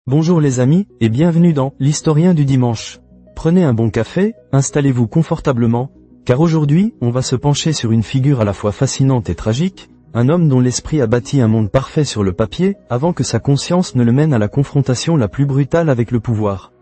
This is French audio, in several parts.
Bonjour les amis, et bienvenue dans l'Historien du dimanche. Prenez un bon café, installez-vous confortablement, car aujourd'hui, on va se pencher sur une figure à la fois fascinante et tragique, un homme dont l'esprit a bâti un monde parfait sur le papier, avant que sa conscience ne le mène à la confrontation la plus brutale avec le pouvoir.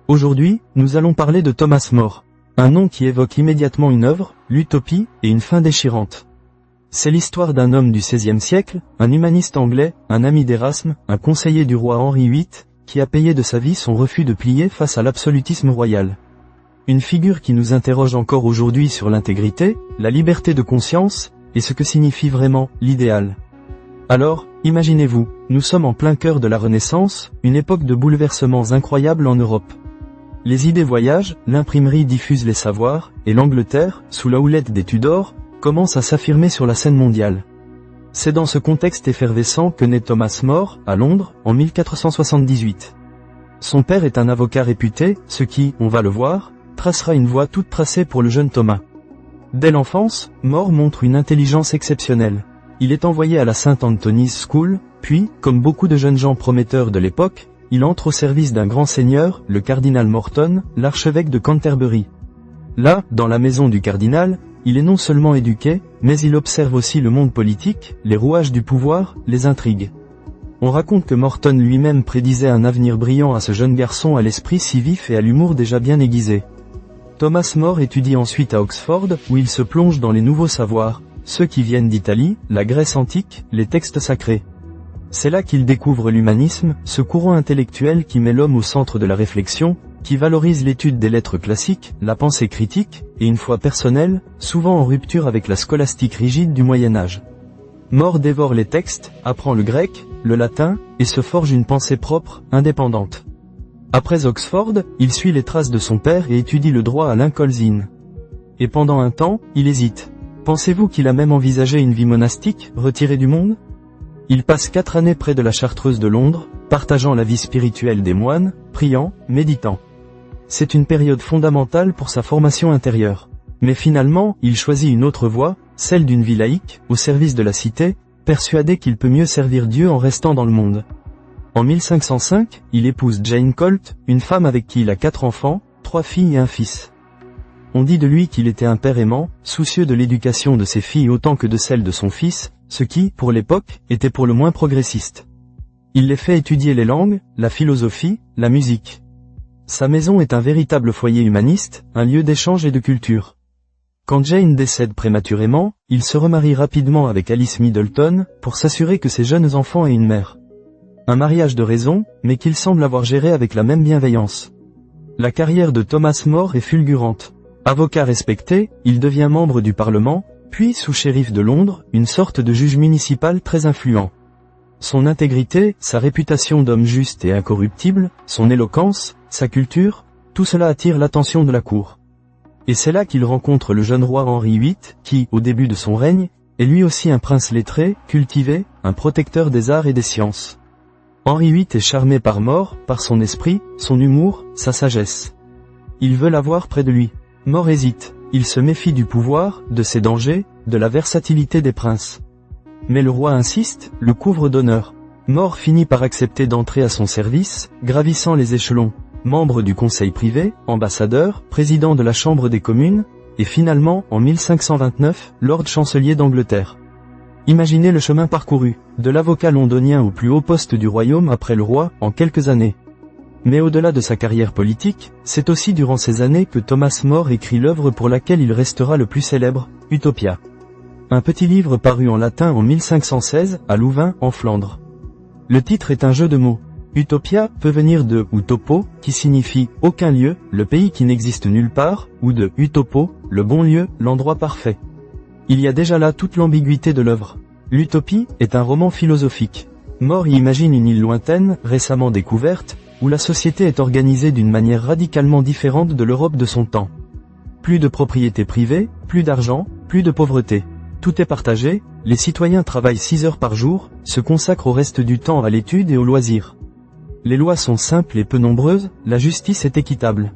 Aujourd'hui, nous allons parler de Thomas More, un nom qui évoque immédiatement une œuvre, l'utopie, et une fin déchirante. C'est l'histoire d'un homme du XVIe siècle, un humaniste anglais, un ami d'Erasme, un conseiller du roi Henri VIII, qui a payé de sa vie son refus de plier face à l'absolutisme royal. Une figure qui nous interroge encore aujourd'hui sur l'intégrité, la liberté de conscience, et ce que signifie vraiment l'idéal. Alors, imaginez-vous, nous sommes en plein cœur de la Renaissance, une époque de bouleversements incroyables en Europe. Les idées voyagent, l'imprimerie diffuse les savoirs, et l'Angleterre, sous la houlette des Tudors, commence à s'affirmer sur la scène mondiale. C'est dans ce contexte effervescent que naît Thomas More, à Londres, en 1478. Son père est un avocat réputé, ce qui, on va le voir, tracera une voie toute tracée pour le jeune Thomas. Dès l'enfance, More montre une intelligence exceptionnelle. Il est envoyé à la St. Anthony's School, puis, comme beaucoup de jeunes gens prometteurs de l'époque, il entre au service d'un grand seigneur, le cardinal Morton, l'archevêque de Canterbury. Là, dans la maison du cardinal, il est non seulement éduqué, mais il observe aussi le monde politique, les rouages du pouvoir, les intrigues. On raconte que Morton lui-même prédisait un avenir brillant à ce jeune garçon à l'esprit si vif et à l'humour déjà bien aiguisé. Thomas More étudie ensuite à Oxford, où il se plonge dans les nouveaux savoirs, ceux qui viennent d'Italie, la Grèce antique, les textes sacrés. C'est là qu'il découvre l'humanisme, ce courant intellectuel qui met l'homme au centre de la réflexion, qui valorise l'étude des lettres classiques, la pensée critique, et une foi personnelle, souvent en rupture avec la scolastique rigide du Moyen-Âge. More dévore les textes, apprend le grec, le latin, et se forge une pensée propre, indépendante. Après Oxford, il suit les traces de son père et étudie le droit à Lincoln's Inn. Et pendant un temps, il hésite. Pensez-vous qu'il a même envisagé une vie monastique, retirée du monde ? Il passe 4 années près de la Chartreuse de Londres, partageant la vie spirituelle des moines, priant, méditant. C'est une période fondamentale pour sa formation intérieure. Mais finalement, il choisit une autre voie, celle d'une vie laïque, au service de la cité, persuadé qu'il peut mieux servir Dieu en restant dans le monde. En 1505, il épouse Jane Colt, une femme avec qui il a 4 enfants, 3 filles et un fils. On dit de lui qu'il était un père aimant, soucieux de l'éducation de ses filles autant que de celle de son fils, ce qui, pour l'époque, était pour le moins progressiste. Il les fait étudier les langues, la philosophie, la musique. Sa maison est un véritable foyer humaniste, un lieu d'échange et de culture. Quand Jane décède prématurément, il se remarie rapidement avec Alice Middleton, pour s'assurer que ses jeunes enfants aient une mère. Un mariage de raison, mais qu'il semble avoir géré avec la même bienveillance. La carrière de Thomas More est fulgurante. Avocat respecté, il devient membre du Parlement, puis sous-shérif de Londres, une sorte de juge municipal très influent. Son intégrité, sa réputation d'homme juste et incorruptible, son éloquence, sa culture, tout cela attire l'attention de la cour. Et c'est là qu'il rencontre le jeune roi Henri VIII, qui, au début de son règne, est lui aussi un prince lettré, cultivé, un protecteur des arts et des sciences. Henri VIII est charmé par More, par son esprit, son humour, sa sagesse. Il veut l'avoir près de lui. More hésite, il se méfie du pouvoir, de ses dangers, de la versatilité des princes. Mais le roi insiste, le couvre d'honneur. More finit par accepter d'entrer à son service, gravissant les échelons. Membre du conseil privé, ambassadeur, président de la Chambre des communes, et finalement, en 1529, Lord chancelier d'Angleterre. Imaginez le chemin parcouru, de l'avocat londonien au plus haut poste du royaume après le roi, en quelques années. Mais au-delà de sa carrière politique, c'est aussi durant ces années que Thomas More écrit l'œuvre pour laquelle il restera le plus célèbre, Utopia. Un petit livre paru en latin en 1516, à Louvain, en Flandre. Le titre est un jeu de mots. Utopia peut venir de utopo, qui signifie « aucun lieu, le pays qui n'existe nulle part », ou de utopo, le bon lieu, l'endroit parfait. Il y a déjà là toute l'ambiguïté de l'œuvre. L'utopie est un roman philosophique. More y imagine une île lointaine, récemment découverte, où la société est organisée d'une manière radicalement différente de l'Europe de son temps. Plus de propriété privée, plus d'argent, plus de pauvreté. Tout est partagé, les citoyens travaillent 6 heures par jour, se consacrent au reste du temps à l'étude et aux loisirs. Les lois sont simples et peu nombreuses, la justice est équitable.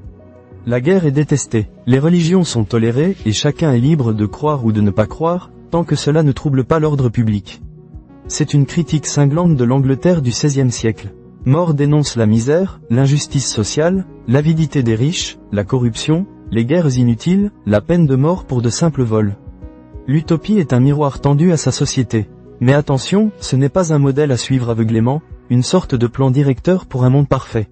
La guerre est détestée, les religions sont tolérées et chacun est libre de croire ou de ne pas croire, tant que cela ne trouble pas l'ordre public. C'est une critique cinglante de l'Angleterre du XVIe siècle. More dénonce la misère, l'injustice sociale, l'avidité des riches, la corruption, les guerres inutiles, la peine de mort pour de simples vols. L'utopie est un miroir tendu à sa société. Mais attention, ce n'est pas un modèle à suivre aveuglément, une sorte de plan directeur pour un monde parfait.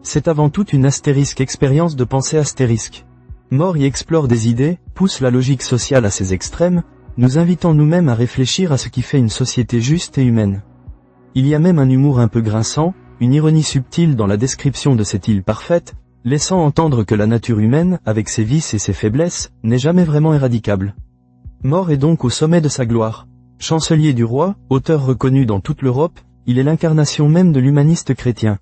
C'est avant tout une astérisque expérience de pensée astérisque. More y explore des idées, pousse la logique sociale à ses extrêmes, nous invitant nous-mêmes à réfléchir à ce qui fait une société juste et humaine. Il y a même un humour un peu grinçant, une ironie subtile dans la description de cette île parfaite, laissant entendre que la nature humaine, avec ses vices et ses faiblesses, n'est jamais vraiment éradicable. More est donc au sommet de sa gloire. Chancelier du roi, auteur reconnu dans toute l'Europe, il est l'incarnation même de l'humaniste chrétien.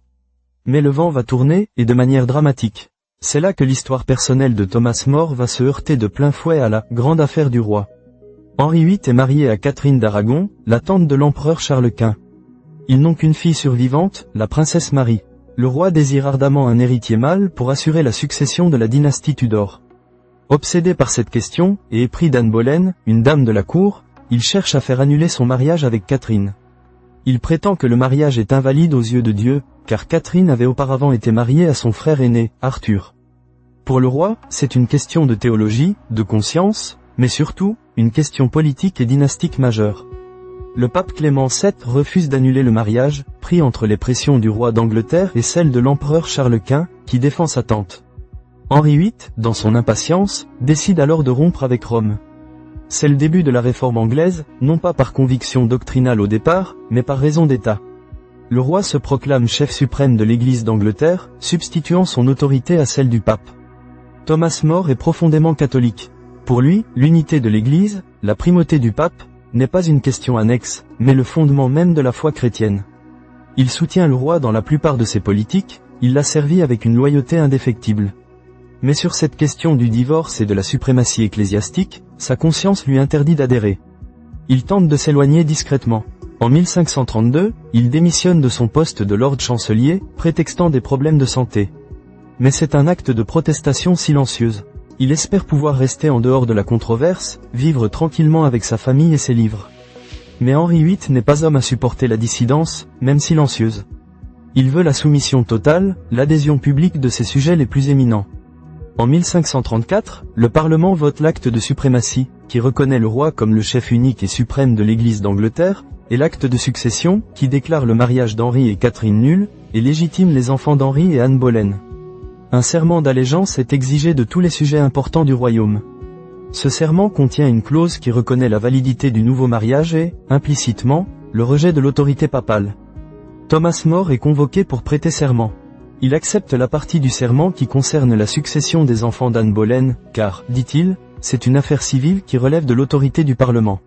Mais le vent va tourner, et de manière dramatique. C'est là que l'histoire personnelle de Thomas More va se heurter de plein fouet à la « grande affaire du roi ». Henri VIII est marié à Catherine d'Aragon, la tante de l'empereur Charles Quint. Ils n'ont qu'une fille survivante, la princesse Marie. Le roi désire ardemment un héritier mâle pour assurer la succession de la dynastie Tudor. Obsédé par cette question, et épris d'Anne Boleyn, une dame de la cour, il cherche à faire annuler son mariage avec Catherine. Il prétend que le mariage est invalide aux yeux de Dieu, car Catherine avait auparavant été mariée à son frère aîné, Arthur. Pour le roi, c'est une question de théologie, de conscience, mais surtout, une question politique et dynastique majeure. Le pape Clément VII refuse d'annuler le mariage, pris entre les pressions du roi d'Angleterre et celles de l'empereur Charles Quint, qui défend sa tante. Henri VIII, dans son impatience, décide alors de rompre avec Rome. C'est le début de la réforme anglaise, non pas par conviction doctrinale au départ, mais par raison d'État. Le roi se proclame chef suprême de l'Église d'Angleterre, substituant son autorité à celle du pape. Thomas More est profondément catholique. Pour lui, l'unité de l'Église, la primauté du pape, n'est pas une question annexe, mais le fondement même de la foi chrétienne. Il soutient le roi dans la plupart de ses politiques, il l'a servi avec une loyauté indéfectible. Mais sur cette question du divorce et de la suprématie ecclésiastique, sa conscience lui interdit d'adhérer. Il tente de s'éloigner discrètement. En 1532, il démissionne de son poste de Lord Chancelier, prétextant des problèmes de santé. Mais c'est un acte de protestation silencieuse. Il espère pouvoir rester en dehors de la controverse, vivre tranquillement avec sa famille et ses livres. Mais Henri VIII n'est pas homme à supporter la dissidence, même silencieuse. Il veut la soumission totale, l'adhésion publique de ses sujets les plus éminents. En 1534, le Parlement vote l'acte de suprématie, qui reconnaît le roi comme le chef unique et suprême de l'Église d'Angleterre, et l'acte de succession, qui déclare le mariage d'Henri et Catherine nul, et légitime les enfants d'Henri et Anne Boleyn. Un serment d'allégeance est exigé de tous les sujets importants du royaume. Ce serment contient une clause qui reconnaît la validité du nouveau mariage et, implicitement, le rejet de l'autorité papale. Thomas More est convoqué pour prêter serment. Il accepte la partie du serment qui concerne la succession des enfants d'Anne Boleyn, car, dit-il, c'est une affaire civile qui relève de l'autorité du Parlement.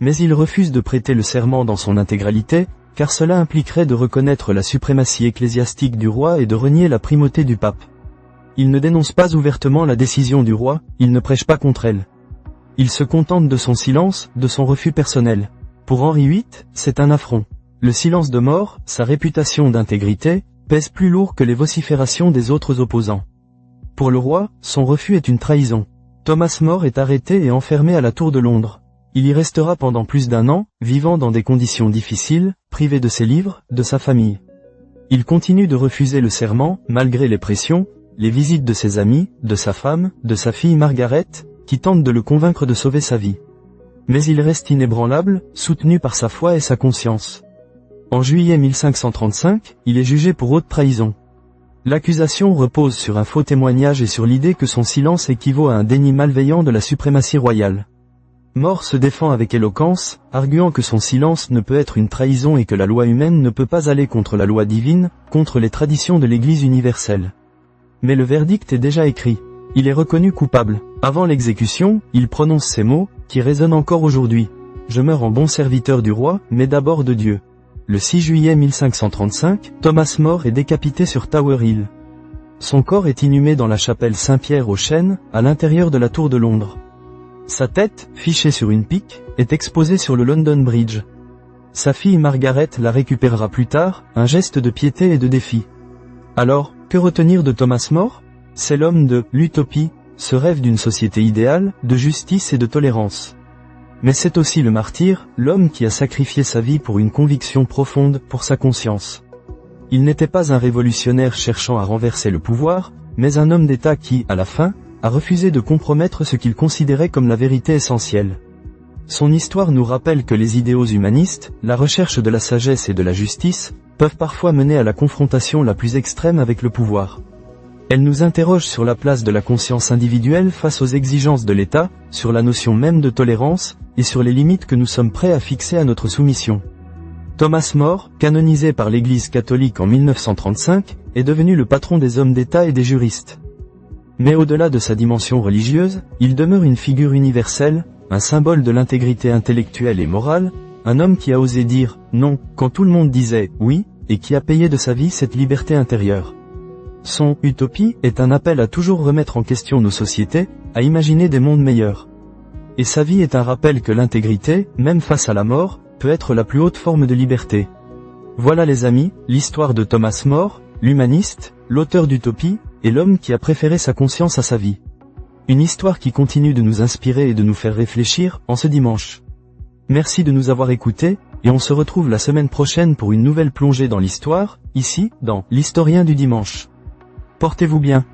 Mais il refuse de prêter le serment dans son intégralité, car cela impliquerait de reconnaître la suprématie ecclésiastique du roi et de renier la primauté du pape. Il ne dénonce pas ouvertement la décision du roi, il ne prêche pas contre elle. Il se contente de son silence, de son refus personnel. Pour Henri VIII, c'est un affront. Le silence de More, sa réputation d'intégrité, pèse plus lourd que les vociférations des autres opposants. Pour le roi, son refus est une trahison. Thomas More est arrêté et enfermé à la Tour de Londres. Il y restera pendant plus d'1 an, vivant dans des conditions difficiles, privé de ses livres, de sa famille. Il continue de refuser le serment, malgré les pressions, les visites de ses amis, de sa femme, de sa fille Margaret, qui tentent de le convaincre de sauver sa vie. Mais il reste inébranlable, soutenu par sa foi et sa conscience. En juillet 1535, il est jugé pour haute trahison. L'accusation repose sur un faux témoignage et sur l'idée que son silence équivaut à un déni malveillant de la suprématie royale. More se défend avec éloquence, arguant que son silence ne peut être une trahison et que la loi humaine ne peut pas aller contre la loi divine, contre les traditions de l'Église universelle. Mais le verdict est déjà écrit. Il est reconnu coupable. Avant l'exécution, il prononce ces mots, qui résonnent encore aujourd'hui. « Je meurs en bon serviteur du roi, mais d'abord de Dieu ». Le 6 juillet 1535, Thomas More est décapité sur Tower Hill. Son corps est inhumé dans la chapelle Saint-Pierre aux Chênes, à l'intérieur de la Tour de Londres. Sa tête, fichée sur une pique, est exposée sur le London Bridge. Sa fille Margaret la récupérera plus tard, un geste de piété et de défi. Alors, que retenir de Thomas More? C'est l'homme de l'utopie, ce rêve d'une société idéale, de justice et de tolérance. Mais c'est aussi le martyr, l'homme qui a sacrifié sa vie pour une conviction profonde, pour sa conscience. Il n'était pas un révolutionnaire cherchant à renverser le pouvoir, mais un homme d'État qui, à la fin, a refusé de compromettre ce qu'il considérait comme la vérité essentielle. Son histoire nous rappelle que les idéaux humanistes, la recherche de la sagesse et de la justice, peuvent parfois mener à la confrontation la plus extrême avec le pouvoir. Elle nous interroge sur la place de la conscience individuelle face aux exigences de l'État, sur la notion même de tolérance, et sur les limites que nous sommes prêts à fixer à notre soumission. Thomas More, canonisé par l'Église catholique en 1935, est devenu le patron des hommes d'État et des juristes. Mais au-delà de sa dimension religieuse, il demeure une figure universelle, un symbole de l'intégrité intellectuelle et morale, un homme qui a osé dire « non » quand tout le monde disait « oui », et qui a payé de sa vie cette liberté intérieure. Son « Utopie » est un appel à toujours remettre en question nos sociétés, à imaginer des mondes meilleurs. Et sa vie est un rappel que l'intégrité, même face à la mort, peut être la plus haute forme de liberté. Voilà les amis, l'histoire de Thomas More, l'humaniste, l'auteur d'Utopie, et l'homme qui a préféré sa conscience à sa vie. Une histoire qui continue de nous inspirer et de nous faire réfléchir, en ce dimanche. Merci de nous avoir écoutés, et on se retrouve la semaine prochaine pour une nouvelle plongée dans l'histoire, ici, dans l'Historien du dimanche. Portez-vous bien.